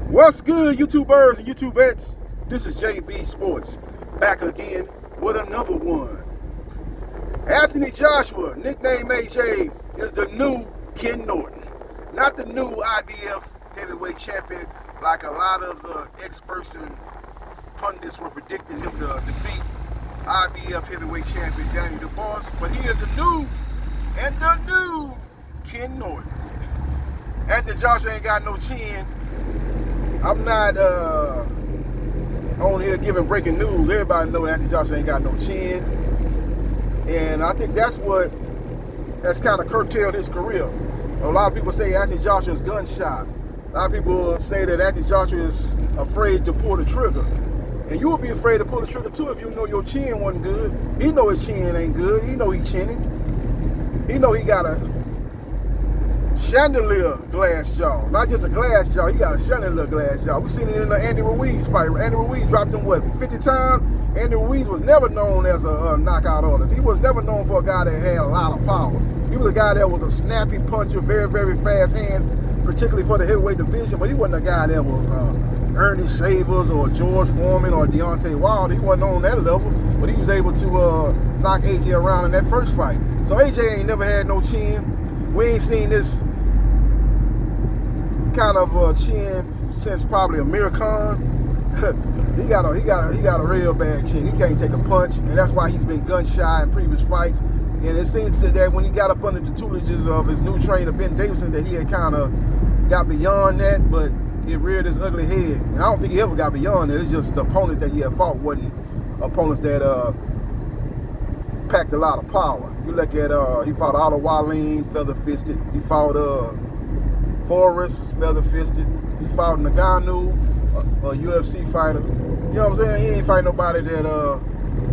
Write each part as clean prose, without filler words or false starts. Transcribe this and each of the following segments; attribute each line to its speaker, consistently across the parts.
Speaker 1: What's good, YouTubers and YouTubettes? This is JB Sports, back again with another one. Anthony Joshua, nicknamed AJ, is the new Ken Norton. Not the new IBF heavyweight champion like a lot of experts and pundits were predicting him to defeat IBF heavyweight champion Daniel DuBois, but he is the new Ken Norton. Anthony Joshua ain't got no chin. I'm not on here giving breaking news. Everybody knows Anthony Joshua ain't got no chin. And I think that's what has kind of curtailed his career. A lot of people say Anthony Joshua is gun shy. A lot of people say that Anthony Joshua is afraid to pull the trigger. And you would be afraid to pull the trigger too if you know your chin wasn't good. He know his chin ain't good. He know he chinning. He know he got a chandelier glass jaw, not just a glass jaw. He got a chandelier glass jaw. We seen it in the Andy Ruiz fight. Andy Ruiz dropped him 50 times. Andy Ruiz was never known as a knockout artist. He was never known for a guy that had a lot of power. He was a guy that was a snappy puncher, very, very fast hands, particularly for the heavyweight division. But he wasn't a guy that was Ernie Shavers or George Foreman or Deontay Wilder. He wasn't on that level, but he was able to knock AJ around in that first fight. So AJ ain't never had no chin. We ain't seen this kind of chin since probably Amir Khan. he got a real bad chin. He can't take a punch, and that's why he's been gun shy in previous fights. And it seems that when he got up under the tutelages of his new trainer Ben Davison, that he had kind of got beyond that, but it reared his ugly head. And I don't think he ever got beyond it. It's just the opponents that he had fought wasn't opponents that packed a lot of power. You look at he fought Otto Wallin, feather-fisted. He fought Forrest, feather-fisted. He fought Ngannou, a UFC fighter. You know what I'm saying? He ain't fighting nobody that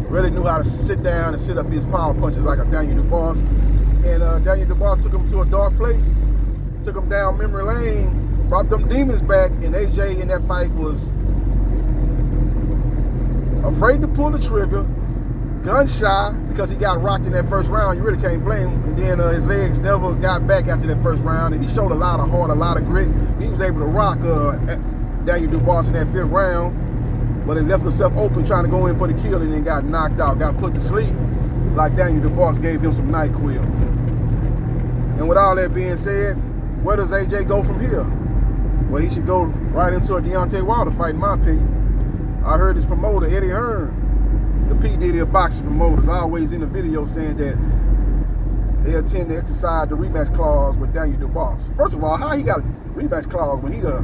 Speaker 1: really knew how to sit down and sit up his power punches like a Daniel DuBois. And Daniel DuBois took him to a dark place, took him down memory lane, brought them demons back, and AJ in that fight was afraid to pull the trigger, gun shy, because he got rocked in that first round. You really can't blame him. And then his legs never got back after that first round, and he showed a lot of heart, a lot of grit. He was able to rock Daniel DuBois in that fifth round, but he left himself open trying to go in for the kill and then got knocked out, got put to sleep like Daniel DuBois gave him some NyQuil. And with all that being said, where does AJ go from here? Well, he should go right into a Deontay Wilder fight, in my opinion. I heard his promoter, Eddie Hearn, the P. Diddy of boxing promoters, always in the video saying that they intend to exercise the rematch clause with Daniel DuBois. First of all, how he got a rematch clause when he the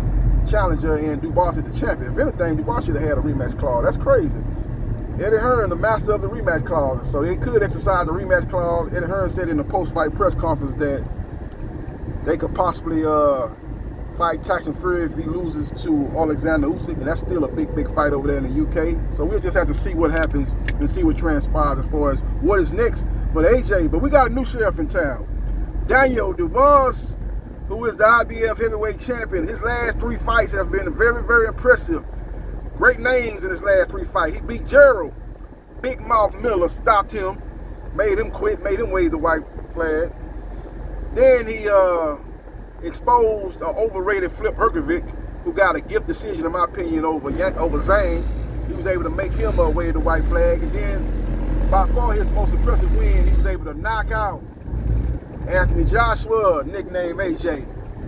Speaker 1: challenger and DuBois is the champion? If anything, DuBois should have had a rematch clause. That's crazy. Eddie Hearn, the master of the rematch clause. So they could exercise the rematch clause. Eddie Hearn said in the post-fight press conference that they could possibly fight Tyson Fury if he loses to Alexander Usyk, and that's still a big, big fight over there in the UK. So we'll just have to see what happens and see what transpires as far as what is next for the AJ. But we got a new sheriff in town, Daniel DuBois, who is the IBF heavyweight champion. His last 3 fights have been very, very impressive. Great names in his last 3 fights. He beat Gerald. Big Mouth Miller stopped him, made him quit, made him wave the white flag. Then he exposed an overrated Flip Herkovic, who got a gift decision, in my opinion, over Zane. He was able to make him wave the white flag. And then, by far his most impressive win, he was able to knock out Anthony Joshua, nicknamed AJ.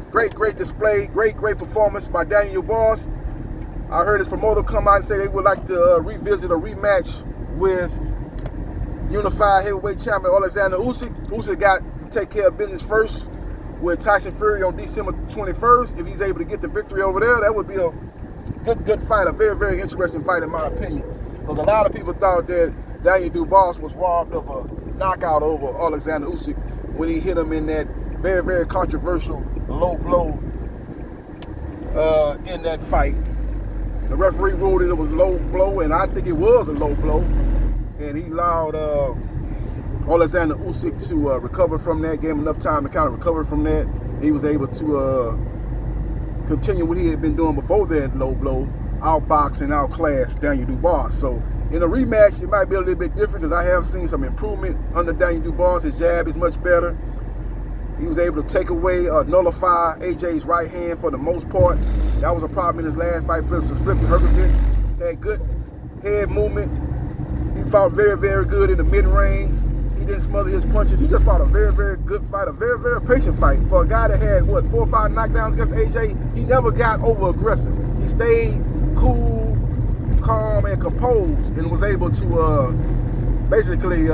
Speaker 1: Great display, great performance by Daniel DuBois. I heard his promoter come out and say they would like to revisit a rematch with unified heavyweight champion Alexander Usyk. Usyk got to take care of business first with Tyson Fury on December 21st. If he's able to get the victory over there, that would be a good fight, a very, very interesting fight in my opinion. Because a lot of people thought that Daniel DuBois was robbed of a knockout over Alexander Usyk when he hit him in that very, very controversial low blow in that fight. The referee ruled it was low blow, and I think it was a low blow. And he allowed Alexander Usyk to recover from that, gave him enough time to kind of recover from that. He was able to continue what he had been doing before that low blow, outbox and outclass Daniel DuBois. So in a rematch, it might be a little bit different because I have seen some improvement under Daniel DuBois. His jab is much better. He was able to take away, nullify AJ's right hand for the most part. That was a problem in his last fight versus Flipping Herbervich. Had good head movement. He fought very, very good in the mid-range. He didn't smother his punches. He just fought a very, very good fight, a very, very patient fight. For a guy that had, 4 or 5 knockdowns against AJ, he never got over-aggressive. He stayed cool, calm, and composed, and was able to basically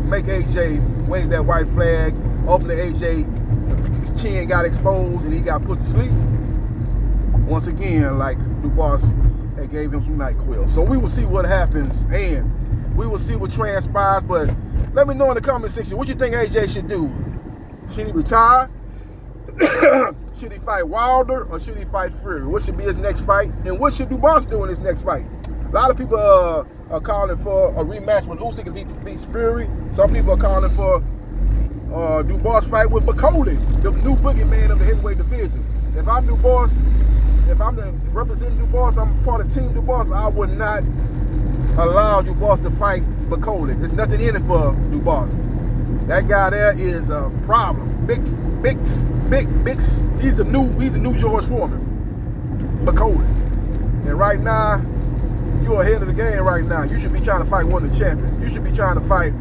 Speaker 1: make AJ wave that white flag. Ultimately, AJ, the chin got exposed, and he got put to sleep. Once again, like Dubois had gave him some NyQuil. So we will see what happens, and we will see what transpires, but let me know in the comment section what you think AJ should do. Should he retire? Should he fight Wilder, or should he fight Fury? What should be his next fight? And what should Dubois do in his next fight? A lot of people are calling for a rematch with Usyk if he defeats Fury. Some people are calling for Dubois fight with McCollum, the new boogeyman of the heavyweight division. If I'm Dubois, if I'm the representing Dubois, I'm part of Team Dubois, I would not allow Dubois to fight McCollum. There's nothing in it for Dubois. That guy there is a problem. Big. He's the new George Foreman. McCollum. And right now, you're ahead of the game right now. You should be trying to fight one of the champions. You should be trying to fight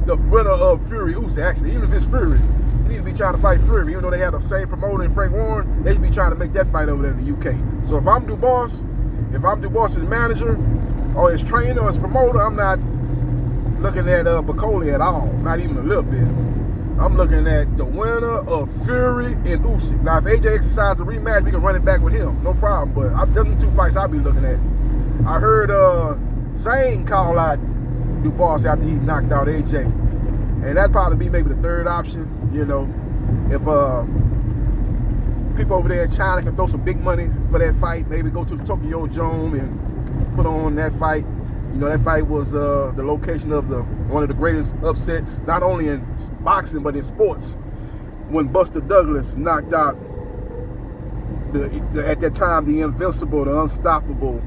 Speaker 1: the winner of Fury Usyk, actually. Even if it's Fury, you need to be trying to fight Fury. Even though they have the same promoter in Frank Warren, they should be trying to make that fight over there in the UK. So if I'm Dubois, if I'm Dubois' manager, or his trainer, or his promoter, I'm not looking at McCauley at all, not even a little bit. I'm looking at the winner of Fury and Usyk. Now, if AJ exercises a rematch, we can run it back with him, no problem. But them 2 fights I'll be looking at. I heard Zane call out Dubois after he knocked out AJ, and that'd probably be maybe the 3rd option. You know, if people over there in China can throw some big money for that fight, maybe go to the Tokyo Dome and put on that fight. You know, that fight was the location of one of the greatest upsets, not only in boxing, but in sports, when Buster Douglas knocked out, at that time, the invincible, the unstoppable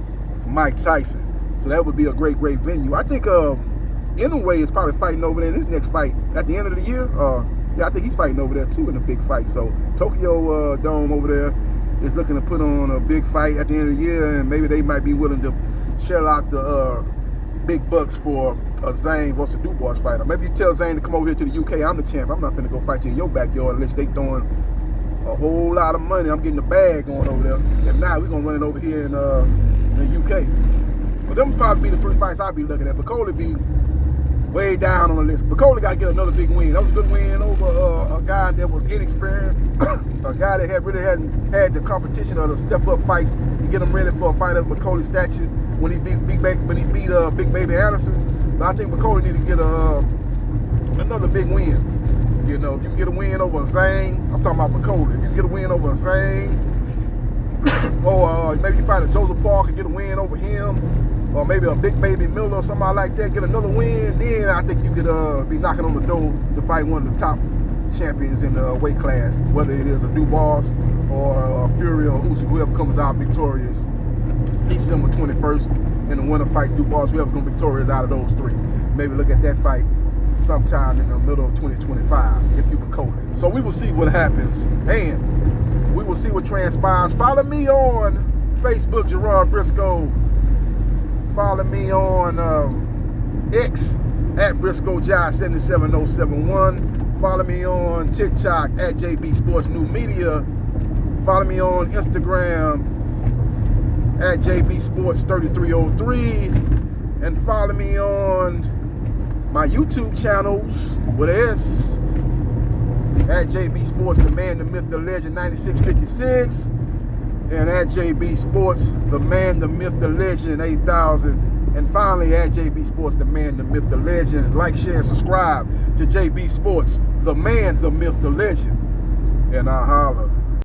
Speaker 1: Mike Tyson. So that would be a great venue. I think Inoue is probably fighting over there in his next fight at the end of the year. Yeah, I think he's fighting over there, too, in a big fight. So Tokyo Dome over there is looking to put on a big fight at the end of the year, and maybe they might be willing to shell out the big bucks for a Zane versus Dubois fight. Or maybe you tell Zane to come over here to the UK. I'm the champ. I'm not finna go fight you in your backyard unless they throwing a whole lot of money. I'm getting a bag going over there. If not, we're gonna run it over here in the UK. But them would probably be the 3 fights I'd be looking at. McCauley be way down on the list. McCauley got to get another big win. That was a good win over a guy that was inexperienced, a guy that hadn't had the competition or the step-up fights to get him ready for a fight of McCauley's stature when he beat Big Baby Anderson. But I think McCauley need to get another big win. You know, if you can get a win over Zane, I'm talking about McCauley. If you can get a win over Zane, or maybe you fight a Joseph Parker and get a win over him, or maybe a Big Baby Miller or somebody like that, get another win, then I think you could be knocking on the door to fight one of the top champions in the weight class, whether it is a Dubois or a Fury or Usyk, whoever comes out victorious December 21st, and the winner fights Dubois, whoever comes victorious out of those 3. Maybe look at that fight sometime in the middle of 2025 if you McCauley. So we will see what happens, and we will see what transpires. Follow me on Facebook, Gerard Briscoe. Follow me on X at BriscoeJai77071. Follow me on TikTok at JB Sports New Media. Follow me on Instagram at JB Sports 3303. And follow me on my YouTube channels with S at JB Sports, the man, the myth, the legend, 9656. And at JB Sports, the man, the myth, the legend, 8000. And finally, at JB Sports, the man, the myth, the legend. Like, share, and subscribe to JB Sports, the man, the myth, the legend. And I holla.